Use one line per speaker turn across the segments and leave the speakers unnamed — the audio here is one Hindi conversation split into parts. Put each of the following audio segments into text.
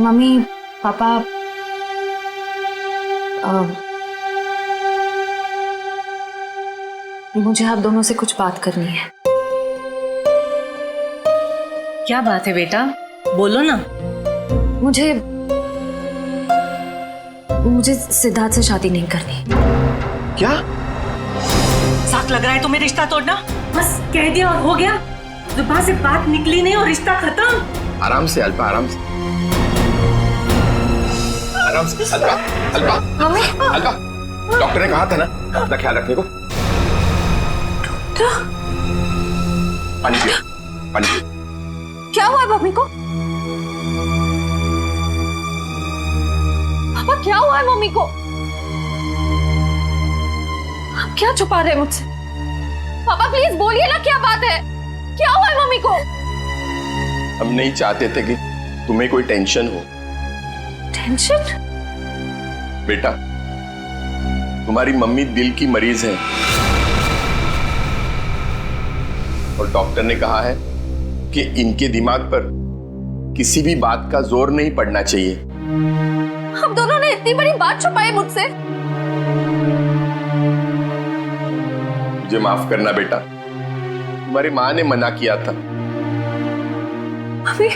मम्मी पापा मुझे आप दोनों से कुछ बात करनी है।
क्या बात है बेटा, बोलो ना।
मुझे सिद्धार्थ से शादी नहीं करनी।
क्या?
साथ लग रहा है तुम्हें रिश्ता तोड़ना? बस कह दिया और हो गया, जुबान से बात निकली नहीं और रिश्ता खत्म।
आराम से अल्पा, आराम से, आराम से। अल्पा, अल्पा, अल्पा, डॉक्टर ने कहा था ना अपना ख्याल रखने को। पानी पियो, पानी पियो।
क्या हुआ है मम्मी को? पापा क्या हुआ है मम्मी को? आप क्या छुपा रहे हैं मुझसे? पापा प्लीज बोलिए ना, क्या बात है? क्या हुआ है मम्मी को?
हम नहीं चाहते थे कि तुम्हें कोई टेंशन हो।
टेंशन?
बेटा, तुम्हारी मम्मी दिल की मरीज है और डॉक्टर ने कहा है कि इनके दिमाग पर किसी भी बात का जोर नहीं पड़ना चाहिए।
आप दोनों ने इतनी बड़ी बात छुपाई मुझसे।
मुझे माफ करना बेटा, तुम्हारी माँ ने मना किया था।
मम्मी,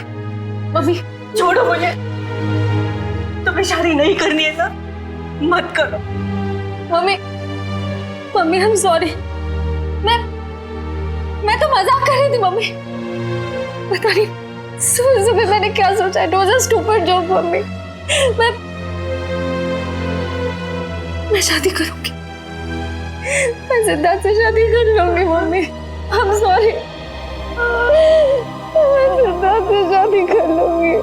मम्मी
छोड़ो मुझे, तुम्हें शादी नहीं करनी है ना, मत करो।
Mummy, mummy I am sorry. मैं तो मजाक कर रही थी मम्मी। पता नहीं सुबह सुबह मैंने क्या सोचा। It was a stupid joke mummy. मैं शादी करूंगी, मैं सिद्धार्थ से शादी कर लूंगी मम्मी। आई एम सॉरी, मैं सिद्धार्थ से शादी कर लूंगी।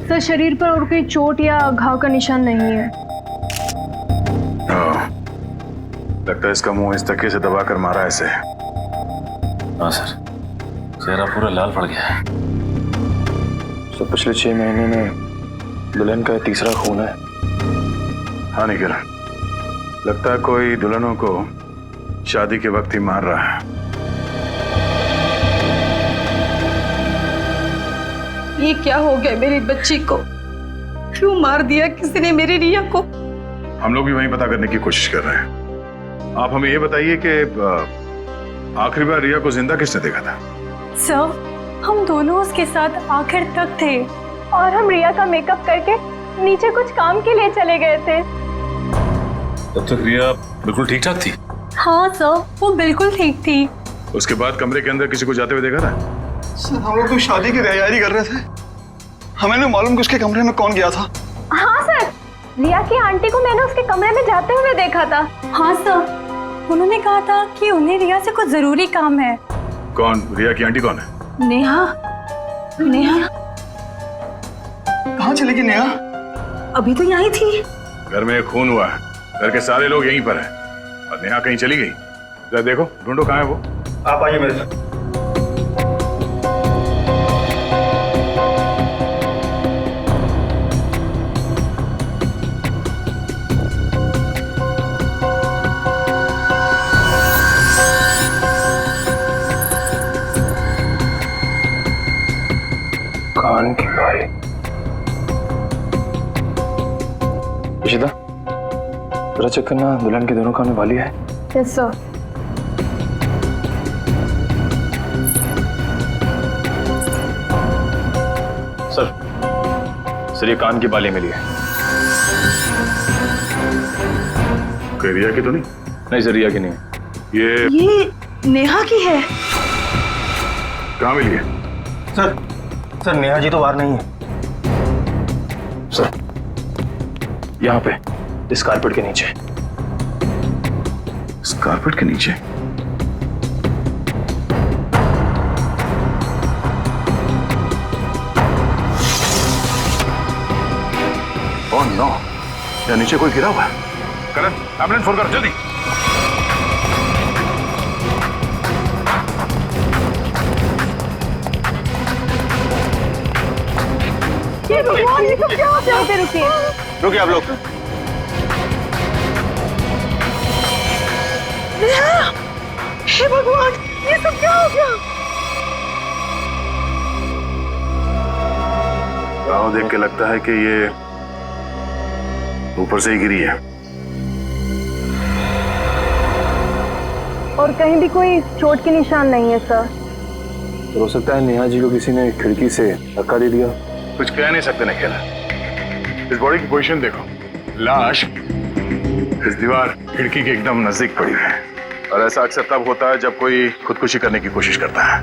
सर, शरीर पर और कोई चोट या घाव का निशान नहीं है।
लगता है इसका मुंह इस तकिए से दबाकर मारा है इसे।
हाँ सर, चेहरा पूरा लाल पड़ गया है।
तो पिछले 6 महीने में दुल्हन का तीसरा खून है। हाँ निखिल, लगता है कोई दुल्हनों को शादी के वक्त ही मार रहा है।
ये क्या हो गया मेरी बच्ची को? क्यों मार दिया किसी ने मेरी रिया को?
हम लोग भी वही पता करने की कोशिश कर रहे हैं। आप हमें ये बताइए कि आखिरी बार रिया को जिंदा किसने देखा था?
सर, हम दोनों उसके साथ आखिर तक थे और हम रिया का मेकअप करके नीचे कुछ काम के लिए चले गए थे।
तब तक रिया बिल्कुल ठीक ठाक थी?
हाँ सर, वो बिल्कुल ठीक थी।
उसके बाद कमरे के अंदर किसी को जाते हुए देखा था?
सर, हम लोग तो शादी की तैयारी कर रहे थे, हमें नहीं मालूम कि उसके कमरे में कौन गया था।
हाँ सर, रिया की आंटी को मैंने उसके कमरे में जाते हुए देखा था। हाँ सर, उन्होंने कहा था कि उन्हें रिया से कुछ जरूरी काम है।
कौन? रिया की आंटी कौन है?
नेहा। नेहा
कहाँ चली गई नेहा?
अभी तो यहीं थी।
घर में एक खून हुआ है, घर के सारे लोग यहीं पर हैं और नेहा कहीं चली गई। जरा देखो, ढूंढो कहाँ है वो।
आप आइए मेरे साथ।
इशिता, जरा चेक करना दुल्हन के दोनों कान में बाली है।
Yes sir.
सर ये कान की बाली मिली है। कोई रिया की तो नहीं? नहीं सर, रिया की नहीं है।
ये नेहा की है।
कहाँ मिली है?
सर नेहा जी तो बाहर नहीं है।
सर यहाँ पे इस कारपेट के नीचे। इस कारपेट के नीचे? ओह नो, यहाँ नीचे कोई गिरा हुआ है। करण, एम्बुलेंस फोन कर जल्दी।
ये भगवान, ये सब क्या हो गया? रुकिए
रुकिए आप लोग।
हे भगवान, ये सब क्या हो गया?
गाँव देख के लगता है कि ये ऊपर से ही गिरी है।
और कहीं भी कोई चोट के निशान नहीं है सर।
तो हो सकता है नेहा जी को किसी ने खिड़की से धक्का दे दिया। कुछ कह नहीं सकते नकेला। इस बॉडी की पोजीशन देखो, लाश इस दीवार खिड़की के एकदम नजदीक पड़ी है। और ऐसा अक्सर तब होता है जब कोई खुदकुशी करने की कोशिश करता है।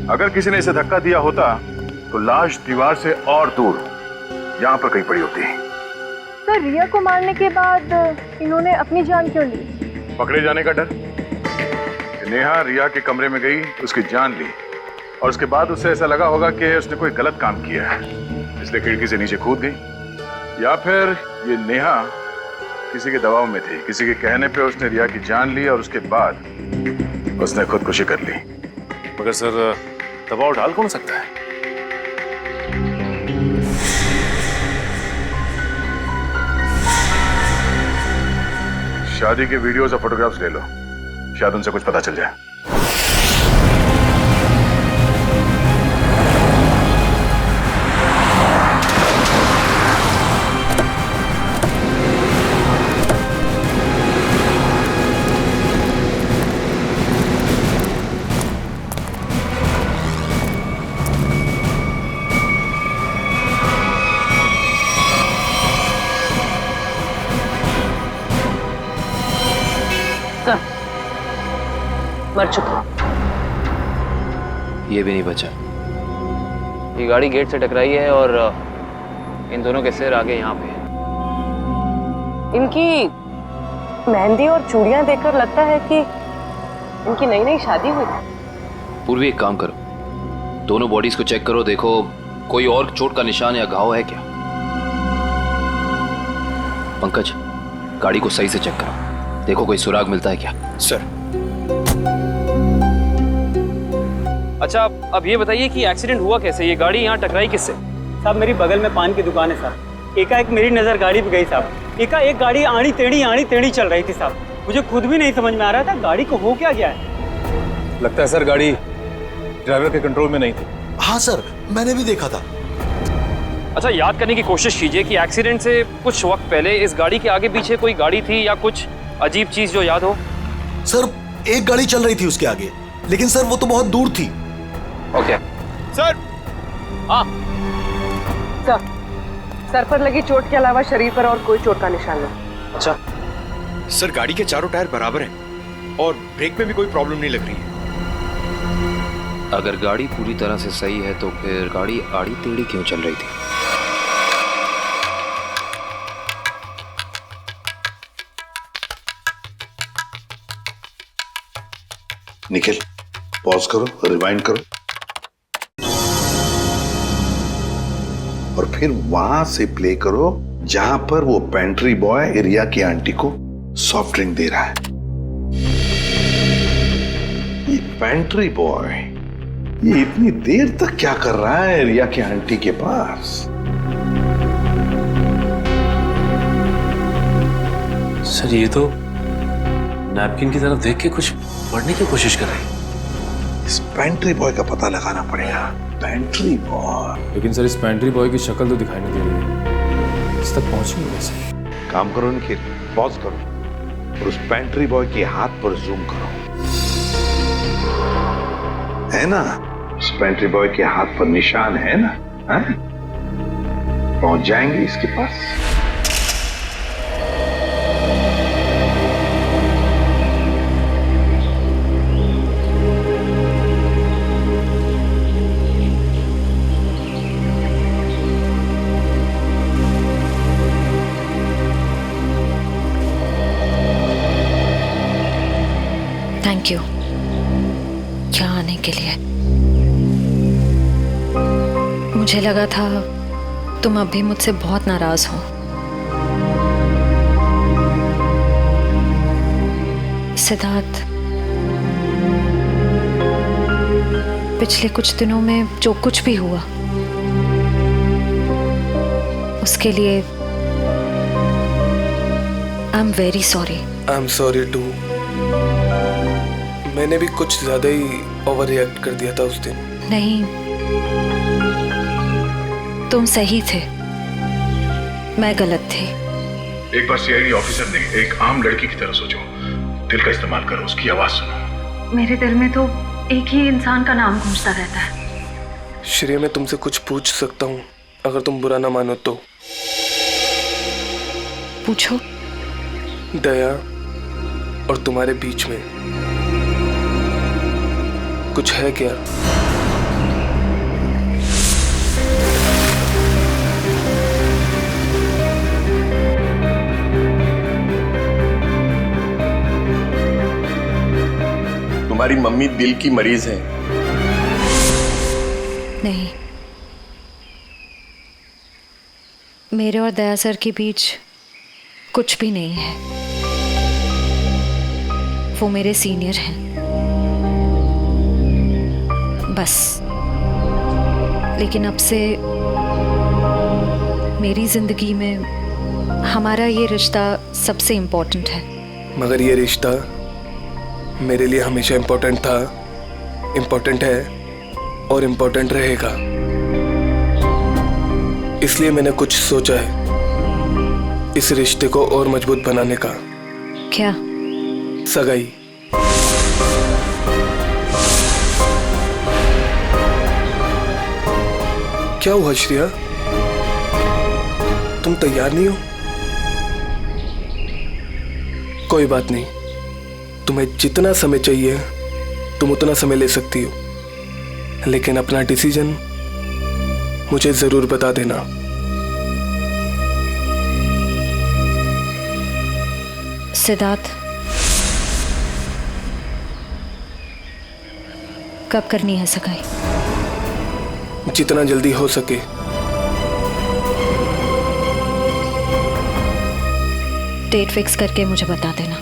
अगर किसी ने इसे धक्का दिया होता तो लाश दीवार से और दूर यहाँ पर कहीं पड़ी होती है।
सर रिया को मारने के बाद इन्होंने अपनी जान क्यों ली?
पकड़े जाने का डर। नेहा रिया के कमरे में गई, उसकी जान ली और उसके बाद उसे ऐसा लगा होगा कि उसने कोई गलत काम किया है, इसलिए खिड़की से नीचे कूद गई। या फिर ये नेहा किसी के दबाव में थी, किसी के कहने पे उसने रिया की जान ली और उसके बाद उसने खुदकुशी कर ली।
मगर सर दबाव डाल कौन सकता है?
शादी के वीडियोस और फोटोग्राफ्स ले लो, शायद उनसे कुछ पता चल जाए।
मर चुका।
ये भी नहीं बचा। ये गाड़ी गेट से टकराई है और इन दोनों के सिर आगे यहाँ पे है।
इनकी मेहंदी और चूड़ियां देखकर लगता है कि इनकी नई नई शादी हुई।
पूर्वी एक काम करो, दोनों बॉडीज को चेक करो, देखो कोई और चोट का निशान या घाव है क्या। पंकज, गाड़ी को सही से चेक करो, देखो कोई सुराग मिलता है क्या।
सर। अच्छा अब ये बताइए कि एक्सीडेंट हुआ कैसे? ये गाड़ी यहाँ टकराई किससे?
साहब मेरी बगल में पान की दुकान है साहब। एकाएक मेरी नज़र गाड़ी पे गई साहब। एकाएक गाड़ी आड़ी टेढ़ी चल रही थी साहब। मुझे खुद भी नहीं समझ में आ रहा था गाड़ी को हो क्या गया है।
लगता है सर गाड़ी ड्राइवर के कंट्रोल में नहीं थी।
हाँ सर, मैंने भी देखा था।
अच्छा याद करने की कोशिश कीजिए कि एक्सीडेंट से कुछ वक्त पहले इस गाड़ी के आगे पीछे कोई गाड़ी थी या कुछ अजीब चीज जो याद हो।
सर एक गाड़ी चल रही थी उसके आगे, लेकिन सर वो तो बहुत दूर थी।
Okay sir. हाँ
सर पर लगी चोट के अलावा शरीर पर और कोई चोट का निशान नहीं।
अच्छा
सर गाड़ी के चारों टायर बराबर हैं और ब्रेक में भी कोई प्रॉब्लम नहीं लग रही है।
अगर गाड़ी पूरी तरह से सही है तो फिर गाड़ी आड़ी टेढ़ी क्यों चल रही थी?
निखिल पॉज करो, रिवाइंड करो और फिर वहां से प्ले करो जहां पर वो पेंट्री बॉय रिया की आंटी को सॉफ्ट ड्रिंक दे रहा है। ये पेंट्री बॉय ये इतनी देर तक क्या कर रहा है रिया की आंटी के पास?
सर ये तो नैपकिन की तरफ देख के कुछ पढ़ने की कोशिश कर रहे हैं।
इस पेंट्री बॉय का पता लगाना पड़ेगा। Pantry boy.
लेकिन सर इस पेंट्री बॉय की शक्ल तो दिखाई नहीं दे रही है। ऑफिस तक पहुंची कैसे?
काम करो निखिल, पॉज करो और उस पेंट्री बॉय के हाथ पर जूम करो। है ना, उस पेंट्री बॉय के हाथ पर निशान है ना? है? पहुंच जाएंगे इसके पास।
थैंक यू यहाँ आने के लिए। मुझे लगा था तुम अब भी मुझसे बहुत नाराज हो। सिद्धार्थ, पिछले कुछ दिनों में जो कुछ भी हुआ उसके लिए I am very sorry.
I am sorry too. मैंने भी कुछ ज्यादा ही ओवर रिएक्ट कर दिया था उस दिन।
नहीं, तुम सही थे, मैं गलत थी।
एक बार सीआईडी ऑफिसर ने एक आम लड़की की तरह सोचो, दिल का इस्तेमाल करो, उसकी आवाज सुनो।
मेरे दिल में तो एक ही इंसान का नाम गूंजता रहता है।
श्रेया, मैं तुमसे कुछ पूछ सकता हूँ अगर तुम बुरा ना मानो तो?
पूछो।
दया और तुम्हारे बीच में कुछ है क्या?
तुम्हारी मम्मी दिल की मरीज है।
नहीं, मेरे और दया सर के बीच कुछ भी नहीं है। वो मेरे सीनियर हैं, बस। लेकिन अब से मेरी जिंदगी में हमारा ये रिश्ता सबसे इम्पोर्टेंट है।
मगर ये रिश्ता मेरे लिए हमेशा इम्पोर्टेंट था, इम्पोर्टेंट है और इम्पोर्टेंट रहेगा। इसलिए मैंने कुछ सोचा है इस रिश्ते को और मजबूत बनाने का।
क्या?
सगाई। क्या हुआ श्रेया, तुम तैयार नहीं हो? कोई बात नहीं, तुम्हें जितना समय चाहिए तुम उतना समय ले सकती हो, लेकिन अपना डिसीजन मुझे जरूर बता देना।
सिद्धार्थ, कब करनी है सगाई?
जितना जल्दी हो सके।
डेट फिक्स करके मुझे बता देना।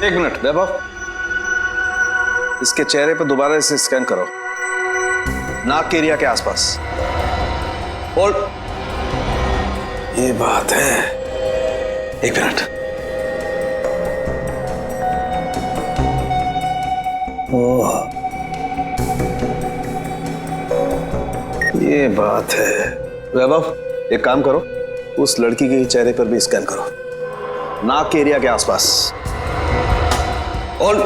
एक मिनट वैभव, इसके चेहरे पर दोबारा इसे स्कैन करो, नाक के एरिया के आसपास। होल्ड। ये बात है, एक मिनट। ओह, ये बात है। वैभव, एक काम करो, उस लड़की के चेहरे पर भी स्कैन करो, नाक के एरिया के आसपास। होल्ड।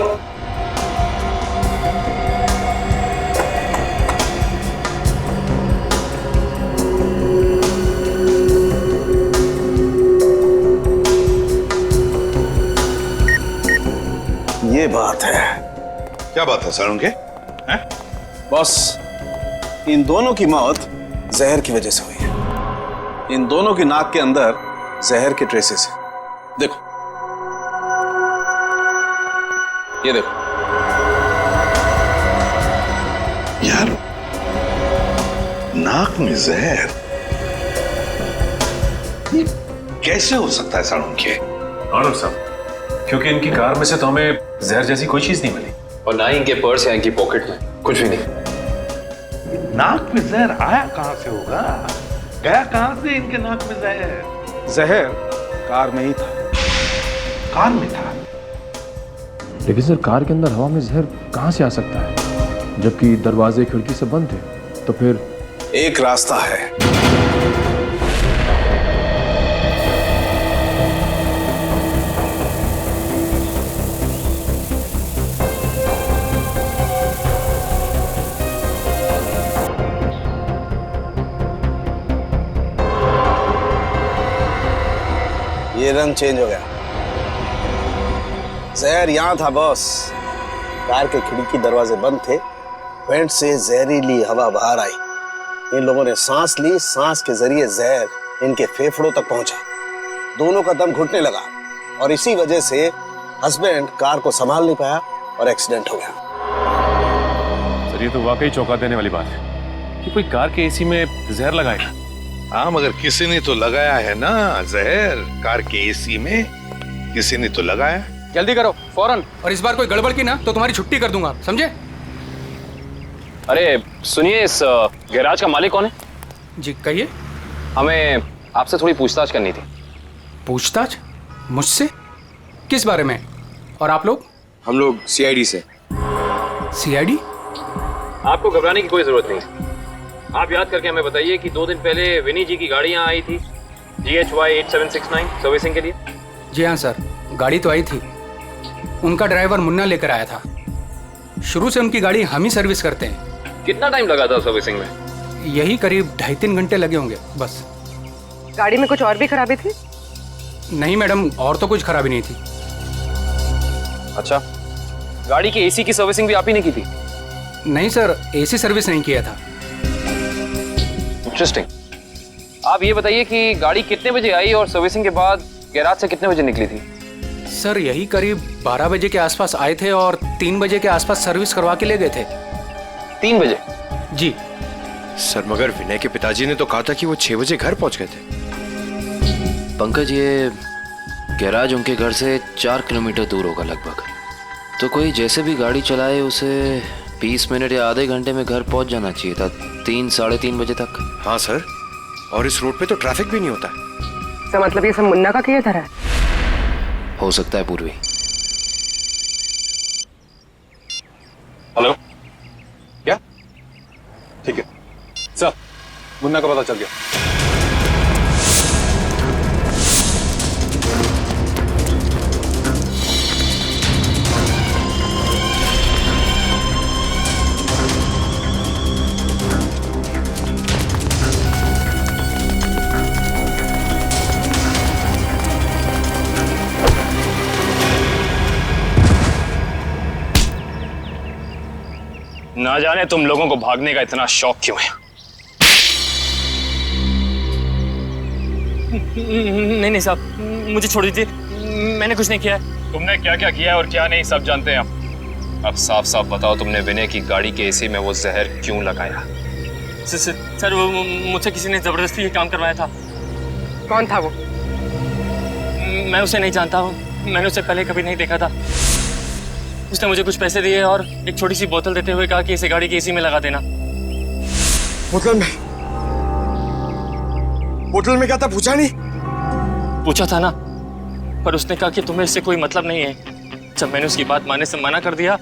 ये बात है।
क्या बात है सर उनके?
बॉस, इन दोनों की मौत जहर की वजह से हुई है। इन दोनों की नाक के अंदर जहर के ट्रेसेस हैं। देखो, ये देखो।
यार, नाक में जहर ये कैसे हो सकता है साड़ू के?
आनंद साहब,
क्योंकि इनकी कार में से तो हमें जहर जैसी कोई चीज नहीं मिली,
और ना ही इनके पर्स या इनकी पॉकेट में कुछ भी नहीं।
नाक में जहर आया कहां से होगा? गया कहां से इनके नाक में जहर?
जहर कार में ही था।
कार में था?
लेकिन सर कार के अंदर हवा में जहर कहां से आ सकता है, जबकि दरवाजे खिड़की सब बंद थे? तो फिर
एक रास्ता है। ये रंग चेंज हो गया। जहर यहां था बॉस। कार के खिड़की दरवाजे बंद थे, वेंट से जहरीली हवा बाहर आई। इन लोगों ने सांस ली, सांस के जरिए जहर इनके फेफड़ों तक पहुंचा। दोनों का दम घुटने लगा और इसी वजह से हस्बैंड कार को संभाल नहीं पाया और एक्सीडेंट हो गया।
सर ये तो वाकई चौंका देने वाली बात है कि कोई कार के एसी में जहर लगाएगा।
हाँ, मगर किसी ने तो लगाया है ना जहर। कार के एसी में किसी ने तो लगाया।
जल्दी करो फौरन, और इस बार कोई गड़बड़ की ना तो तुम्हारी छुट्टी कर दूंगा, समझे?
अरे सुनिए, इस गैराज का मालिक कौन है?
जी कहिए।
हमें आपसे थोड़ी पूछताछ करनी थी।
पूछताछ? मुझसे? किस बारे में? और आप लोग?
हम लोग सीआईडी से।
सीआईडी?
आपको घबराने की कोई जरूरत नहीं। आप याद करके हमें बताइए कि 2 दिन पहले विनी जी की गाड़ी यहाँ आई थी GHY 8769 सर्विसिंग के लिए।
जी हाँ सर, गाड़ी तो आई थी। उनका ड्राइवर मुन्ना लेकर आया था। शुरू से उनकी गाड़ी हम ही सर्विस करते हैं।
कितना टाइम लगा था सर्विसिंग में?
यही करीब 2.5-3 घंटे लगे होंगे बस।
गाड़ी में कुछ और भी खराबी थी?
नहीं मैडम, और तो कुछ खराबी नहीं थी।
अच्छा, गाड़ी की एसी की सर्विसिंग भी आप ही ने की थी?
नहीं सर, एसी सर्विस नहीं किया था।
इंटरेस्टिंग। आप ये बताइए कि गाड़ी कितने बजे आई और सर्विसिंग के बाद गैराज से कितने बजे निकली थी?
सर यही करीब 12 बजे के आसपास आए थे और 3 बजे के आसपास सर्विस करवा के ले गए थे।
3 बजे?
जी
सर, मगर विनय के पिताजी ने तो कहा था कि वो 6 बजे घर पहुंच गए थे।
पंकज, ये गैराज उनके घर से 4 किलोमीटर दूर होगा लगभग। तो कोई जैसे भी गाड़ी चलाए उसे 20 मिनट या आधे घंटे में घर पहुंच जाना चाहिए था, 3-3:30 बजे तक।
हाँ सर, और इस रोड पे तो ट्रैफिक भी नहीं होता।
तो मतलब ये सब मुन्ना का किया था?
हो सकता है पूर्वी।
हेलो, क्या? ठीक है सर, मुन्ना का पता चल गया।
ना जाने तुम लोगों को भागने का इतना शौक क्यों है।
नहीं साहब, मुझे छोड़ दीजिए, मैंने कुछ नहीं किया है।
तुमने क्या क्या किया है और क्या नहीं सब जानते हैं हम। अब साफ साफ बताओ, तुमने विनय की गाड़ी के एसी में वो जहर क्यों लगाया?
सर वो मुझसे किसी ने जबरदस्ती ये काम करवाया था।
कौन था वो?
मैं उसे नहीं जानता हूँ, मैंने उसे पहले कभी नहीं देखा था। उसने मुझे कुछ पैसे दिए और एक छोटी सी बोतल देते हुए कहा कि इसे गाड़ी की एसी में लगा देना।
बोतल में क्या था पूछा नहीं?
पूछा था ना, पर उसने कहा कि तुम्हें इससे कोई मतलब नहीं है। जब मैंने उसकी बात मानने से मना कर दिया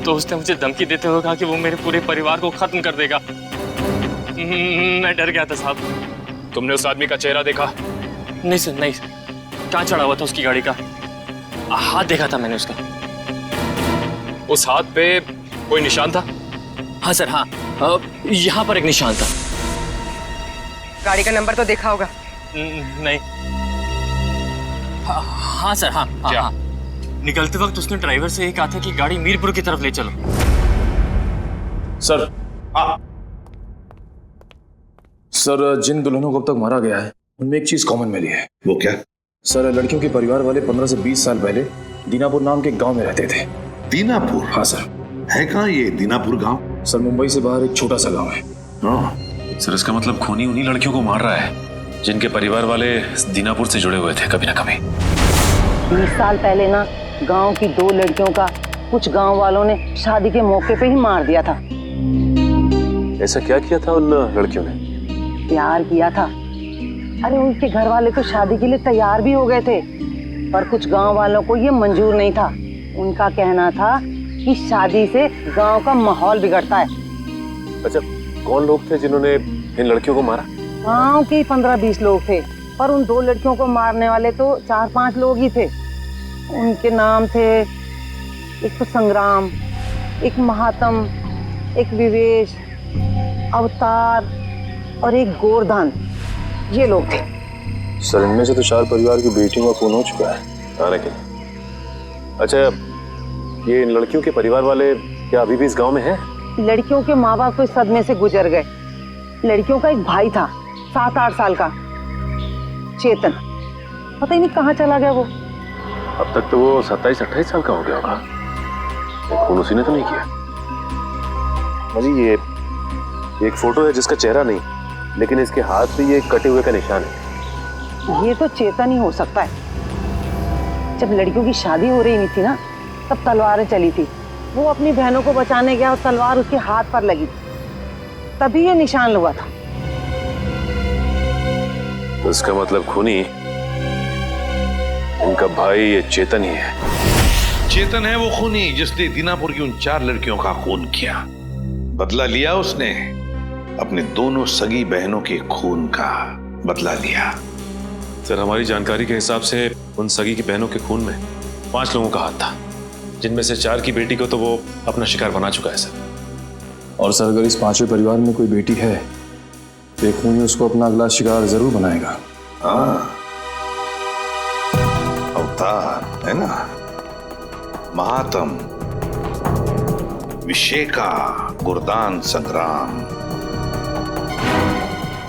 तो उसने मुझे धमकी देते हुए कहा कि वो मेरे पूरे परिवार को खत्म कर देगा। मैं डर गया था साहब।
तुमने उस आदमी का चेहरा देखा?
नहीं सर, नहीं। कहाँ चढ़ा हुआ था उसकी गाड़ी का? हाथ देखा था मैंने उसका।
उस हाथ पे कोई निशान था?
हाँ सर, हाँ, यहाँ पर एक निशान था।
गाड़ी का नंबर तो देखा होगा?
नहीं। हाँ सर, हाँ,
क्या?
हाँ। निकलते वक्त उसने ड्राइवर से ये कहा था कि गाड़ी मीरपुर की तरफ ले चलो।
सर, सर जिन दुल्हनों को अब तक मारा गया है उनमें एक चीज कॉमन मिली है।
वो क्या?
सर, लड़कियों के परिवार वाले 15 से 20 साल पहले दीनापुर नाम के गांव में रहते थे।
दीनापुर?
हाँ सर।
है कहाँ ये दीनापुर गांव?
सर, मुंबई से बाहर एक छोटा सा गांव है।
सर, इसका मतलब खूनी उन्हीं लड़कियों को मार रहा है जिनके परिवार वाले दीनापुर से जुड़े हुए थे कभी ना कभी।
20 साल पहले ना गांव की 2 लड़कियों का कुछ गांव वालों ने शादी के मौके पे ही मार दिया था।
ऐसा क्या किया था उन लड़कियों ने?
प्यार किया था। अरे उनके घर वाले तो शादी के लिए तैयार भी हो गए थे, पर कुछ गांव वालों को ये मंजूर नहीं था। उनका कहना था कि शादी से गांव का माहौल बिगड़ता है।
अच्छा, कौन लोग थे जिन्होंने इन लड़कियों को मारा?
गांव के 15-20 लोग थे, पर उन 2 लड़कियों को मारने वाले तो 4-5 लोग ही थे। उनके नाम थे, एक तो संग्राम, एक महात्म, एक विवेश, अवतार और एक गोरधान। ये लोग थे।
सर, इनमें से तो 4 परिवार की बेटियों का खून हो चुका है आने के लिए। अच्छा, ये इन लड़कियों के परिवार वाले क्या अभी भी इस गांव में हैं?
लड़कियों के माँ बाप तो इस सदमे से गुजर गए। लड़कियों का एक भाई था 7-8 साल का, चेतन। पता ही नहीं कहाँ चला गया वो।
अब तक तो वो 27-28 साल का हो गया होगा। खून उसी ने तो नहीं किया। अजी, ये एक फोटो है जिसका चेहरा नहीं, लेकिन इसके हाथ पे ये कटे हुए का निशान है।
ये तो चेतन ही हो सकता है। जब लड़कियों की शादी हो रही नहीं थी ना, तब तलवारें चली थी। वो अपनी बहनों को बचाने गया और तलवार उसके हाथ पर लगी, तभी ये निशान हुआ था।
तो इसका मतलब खूनी इनका भाई ये चेतन ही है।
चेतन है वो खूनी जिसने दीनापुर की उन 4 लड़कियों का खून किया। बदला लिया उसने, अपने दोनों सगी बहनों के खून का बदला लिया।
सर, हमारी जानकारी के हिसाब से उन सगी की बहनों के खून में 5 लोगों का हाथ था, जिनमें से 4 की बेटी को तो वो अपना शिकार बना चुका है सर।
और सर, अगर इस 5वें परिवार में कोई बेटी है तो एक खूनी उसको अपना अगला शिकार जरूर बनाएगा।
हाँ, अवतार है ना, महात्म, विशेका, गुरदान, संग्राम।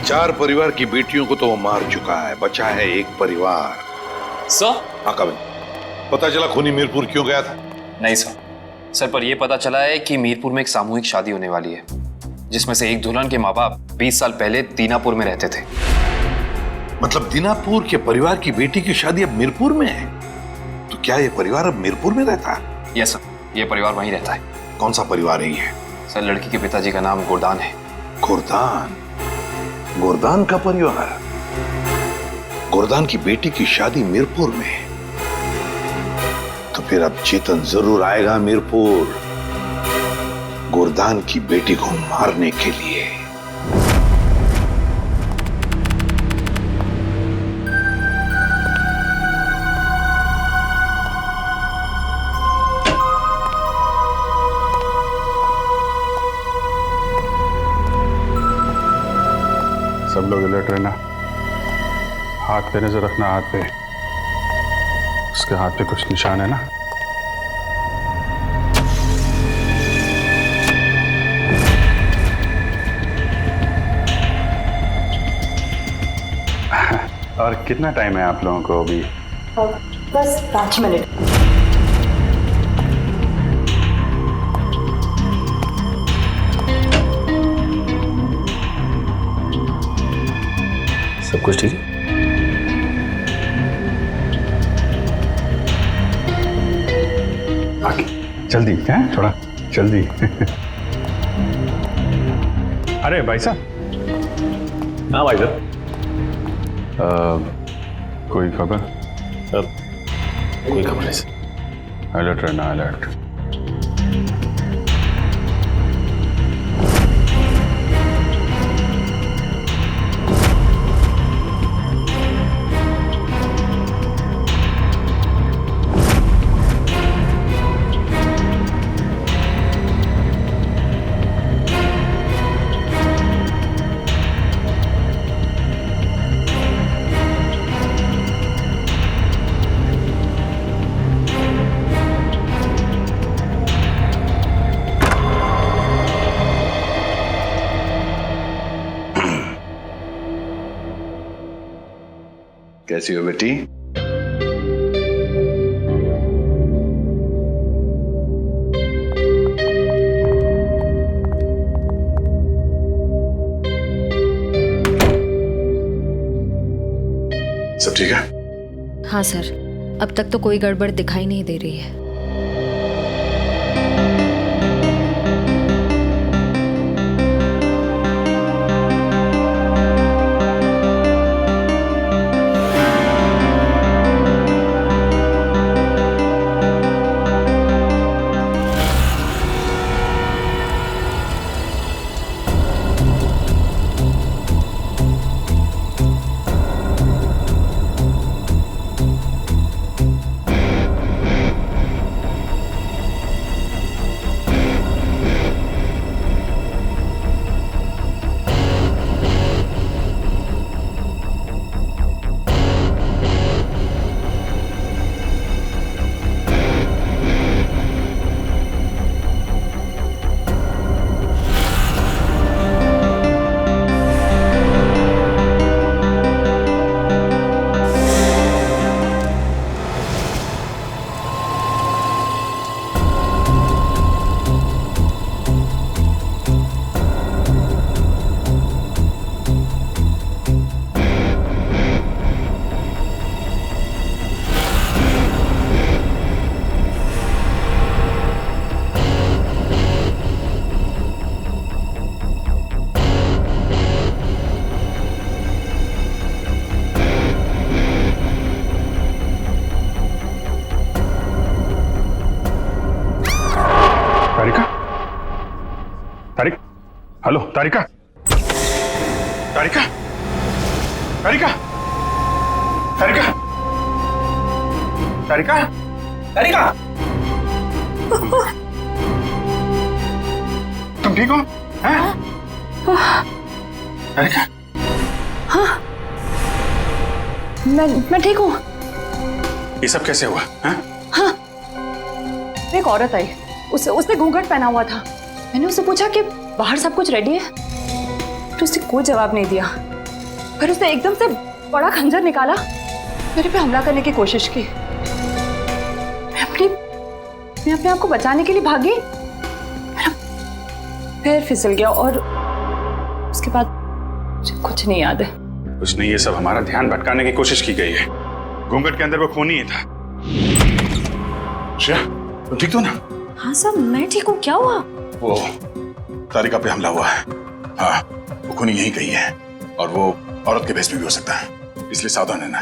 4 परिवार की बेटियों को तो वो मार चुका है, बचा है एक परिवार।
सर?
हाँ कविन, पता चला खूनी मीरपुर क्यों गया था?
नहीं सर, पर यह पता चला है कि मीरपुर में एक सामूहिक शादी होने वाली है, जिसमें से एक दुल्हन के माँ बाप 20 साल पहले दीनापुर में रहते थे।
मतलब दीनापुर के परिवार की बेटी की शादी अब मीरपुर में है? तो क्या ये परिवार अब मीरपुर में रहता है?
यस सर, ये परिवार वहीं रहता है।
कौन सा परिवार है ये?
सर, लड़की के पिताजी का नाम गोरदान है।
गोरदान? गोरदान का परिवार? गोरदान की बेटी की शादी मीरपुर में? तो फिर अब चेतन जरूर आएगा मीरपुर, गोरदान की बेटी को मारने के लिए।
सब लोग अलर्ट रहना। हाथ पे नजर रखना, हाथ पे। उसके हाथ पे कुछ निशान है ना? और कितना टाइम है आप लोगों को अभी?
बस 5 मिनट।
सब कुछ ठीक है?
जल्दी है, थोड़ा जल्दी। अरे भाई साहब।
हाँ भाई साहब।
कोई खबर?
कोई खबर नहीं सर।
अलर्ट रहना, अलर्ट।
कैसी हो बेटी?
सब ठीक है?
हाँ सर, अब तक तो कोई गड़बड़ दिखाई नहीं दे रही है।
हेलो तारिका, तारिका, तारिका, तारिका, तारिका, तारिका, तुम ठीक हो? हैं? तारिका,
हाँ, मैं ठीक हूँ।
ये सब कैसे हुआ? हैं?
हाँ, एक औरत आई, उसने घूंघट पहना हुआ था। मैंने उससे पूछा कि बाहर सब कुछ रेडी है, तो उसने कोई जवाब नहीं दिया। फिर उसने एकदम से बड़ा खंजर निकाला, मेरे पे हमला करने की कोशिश की। मैं अपने आप को बचाने के लिए भागी, पैर फिसल गया और उसके बाद मुझे कुछ नहीं याद है।
कुछ नहीं, ये सब हमारा ध्यान भटकाने की कोशिश की गई है। घूंघट के अंदर वो खून ही था। श्रेया, तुम ठीक हो ना?
हाँ सर, मैं ठीक हूँ। क्या हुआ?
वो तारिका पे हमला हुआ है। हाँ, वो खूनी यहीं कहीं है और वो औरत के भेष में भी हो सकता है, इसलिए सावधान रहना।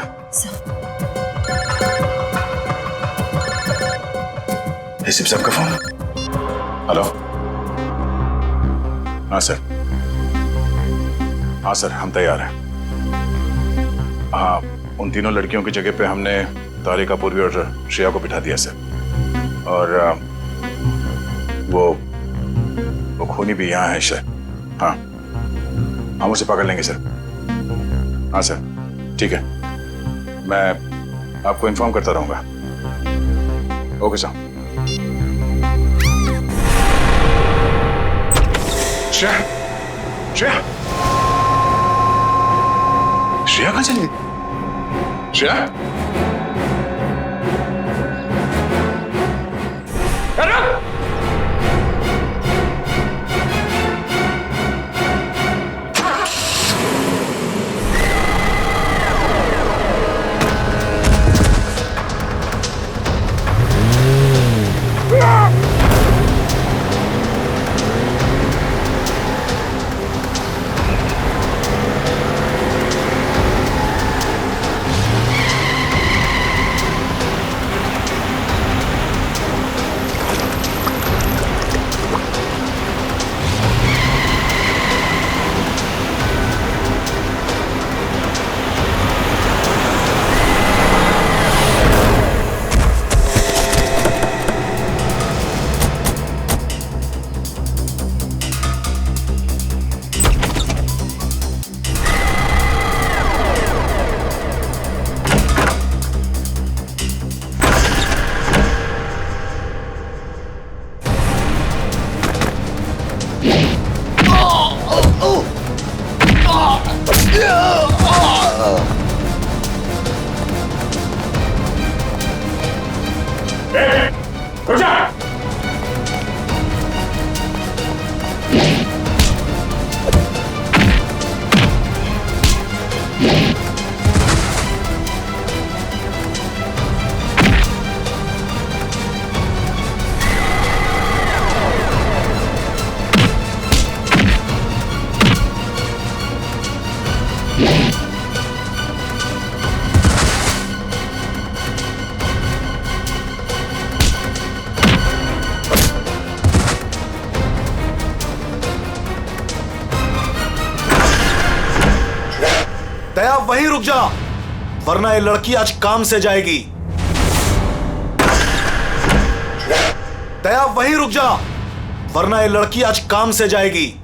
एसीपी साहब का फोन। हेलो। हाँ सर, हाँ सर, हम तैयार हैं। हाँ, उन तीनों लड़कियों की जगह पे हमने तारिका, पूर्वी और श्रेया को बिठा दिया सर। और वो खूनी भी यहाँ है सर। हाँ, हम उसे पकड़ लेंगे सर। हाँ सर, ठीक है, मैं आपको इन्फॉर्म करता रहूंगा। Okay sir. श्रेया, श्रेया, श्रेया कहाँ चली गई? श्रेया,
वहीं रुक जा, वरना ये लड़की आज काम से जाएगी। दया वहीं रुक जा, वरना ये लड़की आज काम से जाएगी।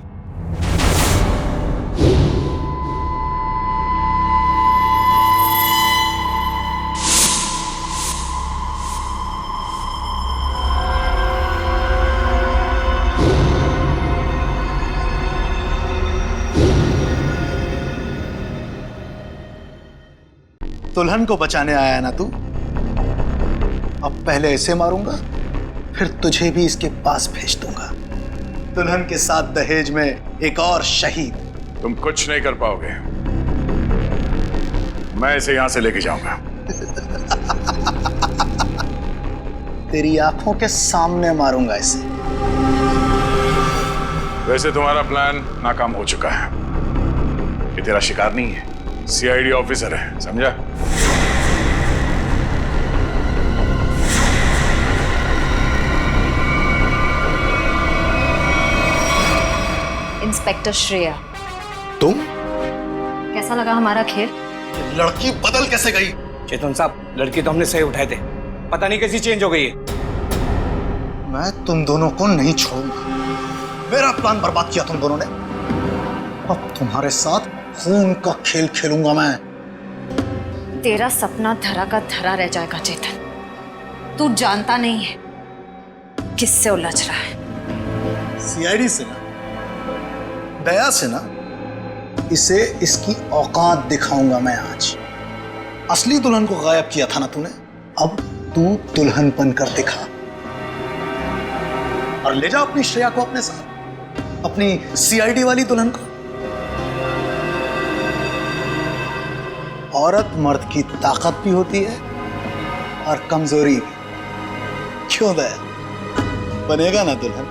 दुल्हन को बचाने आया ना तू? अब पहले ऐसे मारूंगा, फिर तुझे भी इसके पास भेज दूंगा। दुल्हन के साथ दहेज में एक और शहीद।
तुम कुछ नहीं कर पाओगे, मैं इसे यहां से लेके जाऊंगा।
तेरी आंखों के सामने मारूंगा इसे।
वैसे तुम्हारा प्लान नाकाम हो चुका है। ये तेरा शिकार नहीं है, सीआईडी ऑफिसर है, समझा?
इंस्पेक्टर श्रेया,
तुम?
कैसा लगा हमारा खेल?
लड़की बदल कैसे गई?
चेतन साहब, लड़की तो हमने सही उठाए थे, पता नहीं कैसी चेंज हो गई है।
मैं तुम दोनों को नहीं छोड़ूंगा। मेरा प्लान बर्बाद किया तुम दोनों ने, अब तुम्हारे साथ खून का खेल खेलूंगा मैं।
तेरा सपना धरा का धरा रह जाएगा चेतन। तू जानता नहीं है किससे उलझ रहा है।
सीआईडी से ना, दया से ना, इसे इसकी औकात दिखाऊंगा मैं आज। असली दुल्हन को गायब किया था ना तूने, अब तू दुल्हन बनकर दिखा और ले जा अपनी श्रेया को अपने साथ, अपनी सीआईडी वाली दुल्हन को। औरत मर्द की ताकत भी होती है और कमजोरी भी। क्यों दया? बनेगा ना दुल्हन?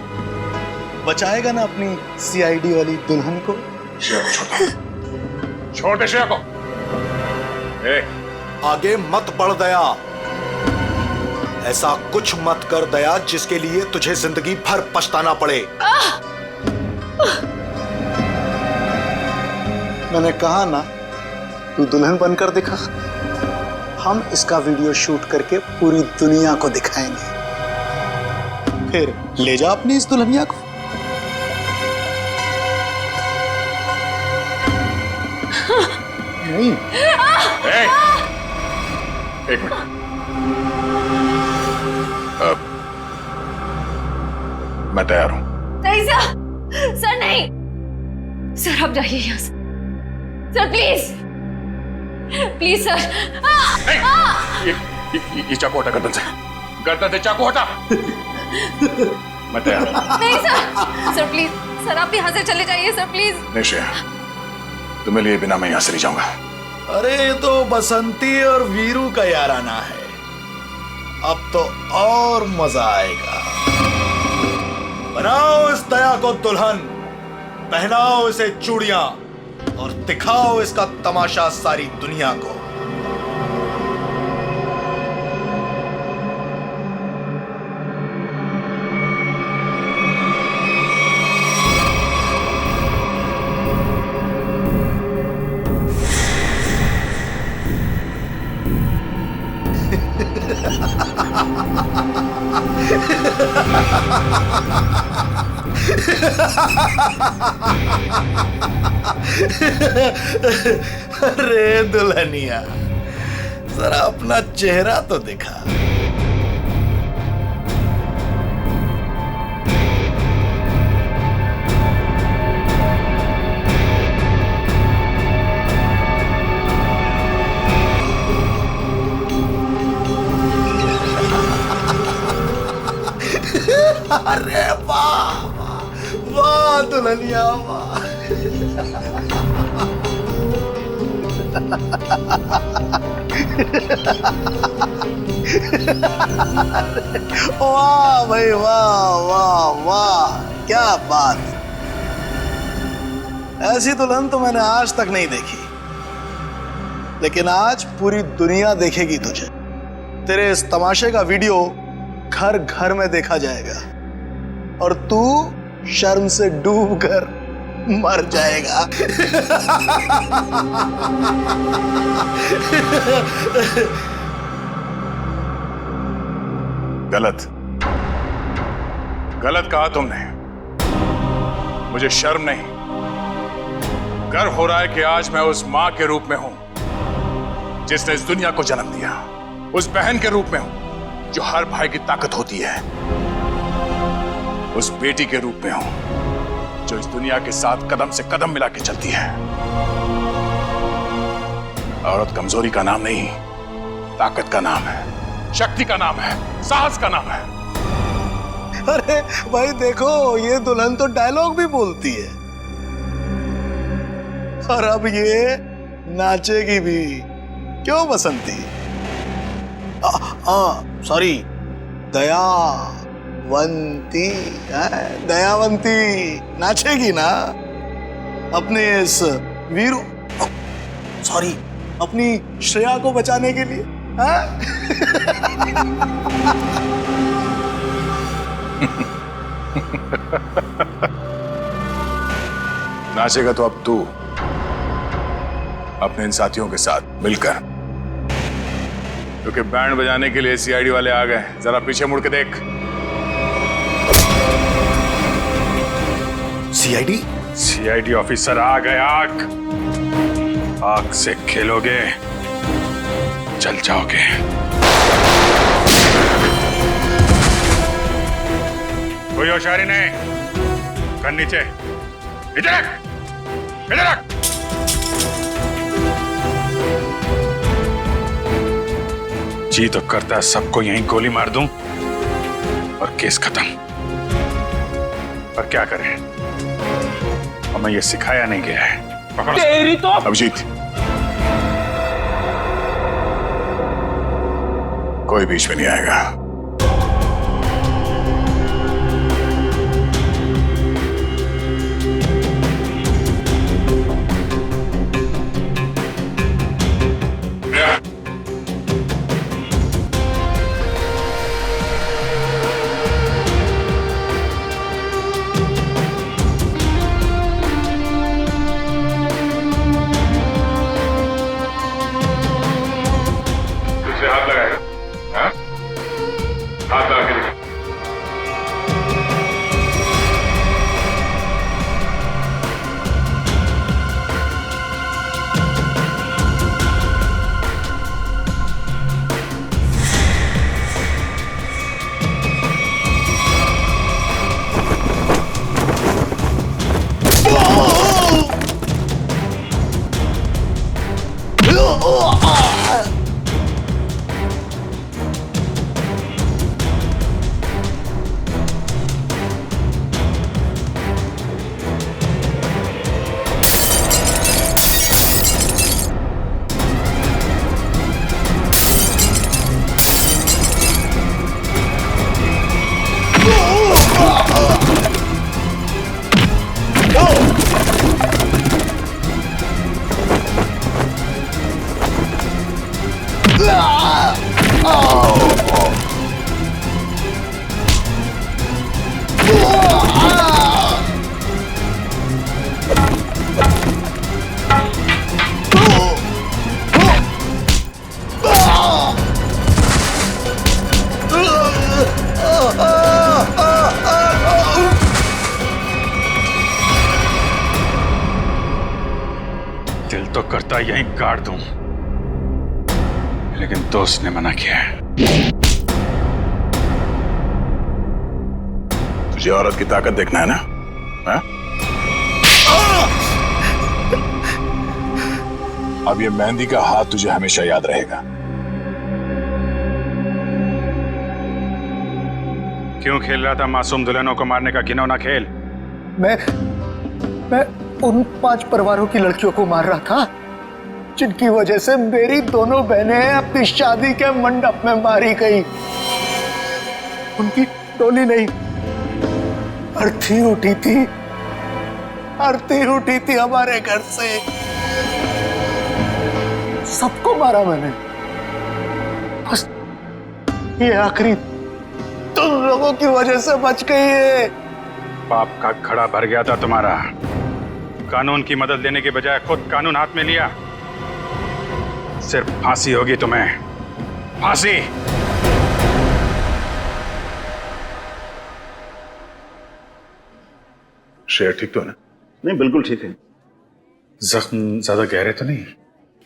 बचाएगा ना अपनी सीआईडी वाली दुल्हन को?
छोटे श्रेया को।
आगे मत बढ़ दया, ऐसा कुछ मत कर दया जिसके लिए तुझे जिंदगी भर पछताना पड़े।
मैंने कहा ना, तू दुल्हन बनकर दिखा। हम इसका वीडियो शूट करके पूरी दुनिया को दिखाएंगे, फिर ले जा अपनी इस दुल्हनिया को। नहीं।
एक मिनट, मैं तैयार हूं।
नहीं सर, सर नहीं, सर आप जाइए यहाँ से। Sir please, please sir.
ये चाकू हटा गर्दन से, गर्दन से चाकू हटा। मैं तैयार हूं।
नहीं सर, सर प्लीज, सर आप यहाँ से चले जाइए सर प्लीज।
नहीं श्रेया, तुम्हें लिए बिना मैं यहां से नहीं जाऊंगा।
अरे ये तो बसंती और वीरू का याराना है, अब तो और मजा आएगा। बनाओ इस दया को दुल्हन, पहनाओ इसे चूड़ियां और दिखाओ इसका तमाशा सारी दुनिया को। अरे दुल्हनिया, जरा अपना चेहरा तो दिखा। अरे वाह वाह दुल्हनिया वाह। वाह भाई वाह वाह वाह, क्या बात। ऐसी दुल्हन तो मैंने आज तक नहीं देखी, लेकिन आज पूरी दुनिया देखेगी तुझे। तेरे इस तमाशे का वीडियो घर घर में देखा जाएगा और तू शर्म से डूब कर
मर जाएगा।
गलत गलत कहा तुमने। मुझे शर्म नहीं, गर्व हो रहा है कि आज मैं उस मां के रूप में हूं जिसने इस दुनिया को जन्म दिया, उस बहन के रूप में हूं जो हर भाई की ताकत होती है, उस बेटी के रूप में हूं जो इस दुनिया के साथ कदम से कदम मिला के चलती है। औरत कमजोरी का नाम नहीं, ताकत का नाम है, शक्ति का नाम है, साहस का नाम है।
अरे भाई देखो, ये दुल्हन तो डायलॉग भी बोलती है और अब ये नाचेगी भी। क्यों बसंती? सॉरी, दयावंती। दयावंती नाचेगी ना अपने इस वीरू, सॉरी, अपनी श्रेया को बचाने के लिए।
नाचेगा तो अब तू अपने इन साथियों के साथ मिलकर, क्योंकि बैंड बजाने के लिए सीआईडी वाले आ गए। जरा पीछे मुड़ के देख।
सीआईडी?
सीआईडी ऑफिसर आ गए। आग से खेलोगे, जल जाओगे। कोई होशियारी नहीं, कर नीचे, इधर रख, इधर रख। जी तो करता है सबको यहीं गोली मार दूं और केस खत्म, पर क्या करें, हमें ये सिखाया नहीं गया है। पकड़ो
तेरी तो
अभिजीत, कोई बीच में नहीं आएगा। हाथ लगाएगा, हाँ? हाथ लगा के देखो। दिल तो करता यहीं गाड़ दूं, लेकिन दोस्त ने मना किया है। तुझे औरत की ताकत देखना है ना? हा? अब ये मेहंदी का हाथ तुझे हमेशा याद रहेगा। क्यों खेल रहा था मासूम दुल्हनों को मारने का घिनौना खेल?
मैं उन 5 परिवारों की लड़कियों को मार रहा था जिनकी वजह से मेरी दोनों बहनें अपनी शादी के मंडप में मारी गई। उनकी डोली नहीं, अर्थी उठी थी, अर्थी उठी थी हमारे घर से। सबको मारा मैंने, बस ये आखिरी तुम लोगों की वजह से बच गई है।
पाप का घड़ा भर गया था तुम्हारा, कानून की मदद लेने के बजाय खुद कानून हाथ में लिया। सिर्फ फांसी होगी तुम्हें, फांसी। शेर ठीक तो है ना?
नहीं, बिल्कुल ठीक है।
जख्म ज्यादा गहरे तो नहीं?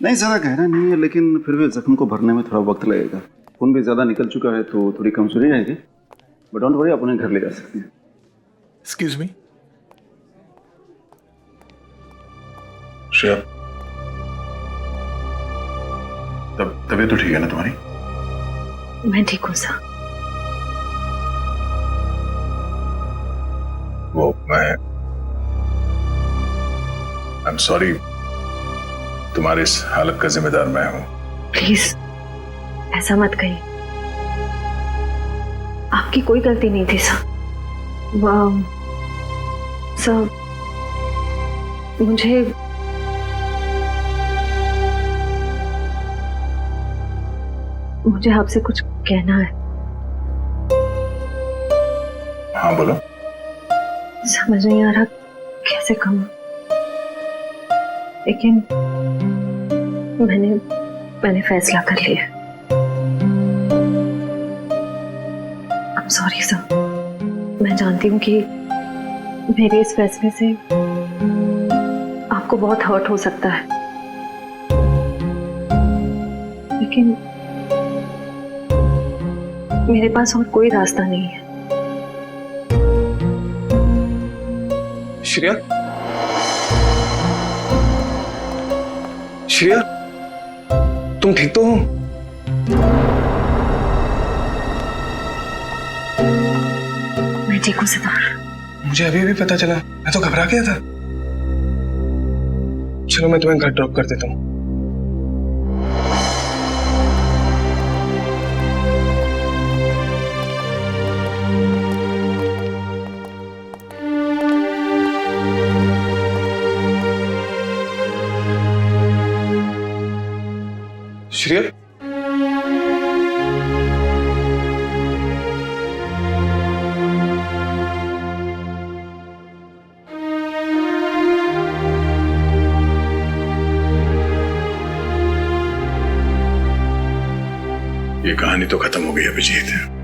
नहीं, ज्यादा गहरा नहीं है, लेकिन फिर भी जख्म को भरने में थोड़ा वक्त लगेगा। खून भी ज्यादा निकल चुका है तो थोड़ी कमजोरी रहेगी, बट डोंट वरी, आप उन्हें घर ले जा सकते हैं।
एक्सक्यूज मी श्रेया, तबीयत तो ठीक है ना तुम्हारी?
मैं ठीक हूँ सर।
वो आई एम सॉरी, तुम्हारी इस हालत का जिम्मेदार मैं हूं।
प्लीज ऐसा मत कहिए, आपकी कोई गलती नहीं थी सर। सर मुझे आपसे कुछ कहना है।
हाँ बोलो।
समझ नहीं आ रहा कैसे कहूं, लेकिन मैंने फैसला कर लिया। I'm sorry सर, मैं जानती हूँ कि मेरे इस फैसले से आपको बहुत हर्ट हो सकता है, लेकिन मेरे पास और कोई रास्ता नहीं है।
श्रेया, श्रेया, तुम ठीक तो हो?
मैं ठीक हूँ सिद्धार्थ।
मुझे अभी अभी पता चला, मैं तो घबरा गया था। चलो मैं तुम्हें घर ड्रॉप कर देता हूँ। श्रेया,
ये कहानी तो खत्म हो गई अभिजीत।